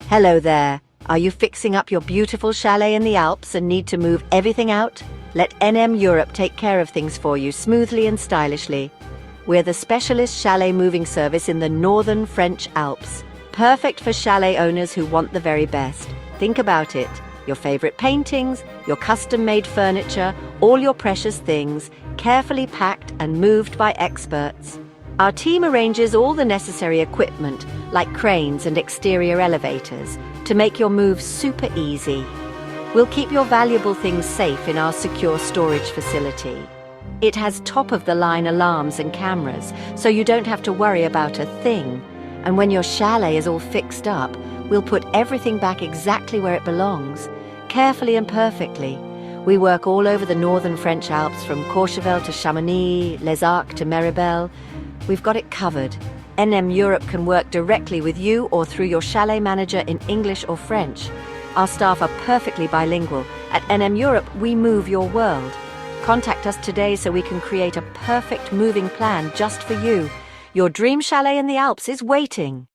Hello there. Are you fixing up your beautiful chalet in the Alps and need to move everything out? Let NM Europe take care of things for you smoothly and stylishly. We're the specialist chalet moving service in the northern French Alps. Perfect for chalet owners who want the very best. Think about it. Your favorite paintings, your custom-made furniture, all your precious things, carefully packed and moved by experts. Our team arranges all the necessary equipment, like cranes and exterior elevators, to make your move super easy. We'll keep your valuable things safe in our secure storage facility. It has top-of-the-line alarms and cameras, so you don't have to worry about a thing. And when your chalet is all fixed up, we'll put everything back exactly where it belongs, carefully and perfectly. We work all over the northern French Alps, from Courchevel to Chamonix, Les Arcs to Méribel. We've got it covered. NM Europe can work directly with you or through your chalet manager in English or French. Our staff are perfectly bilingual. At NM Europe, we move your world. Contact us today so we can create a perfect moving plan just for you. Your dream chalet in the Alps is waiting.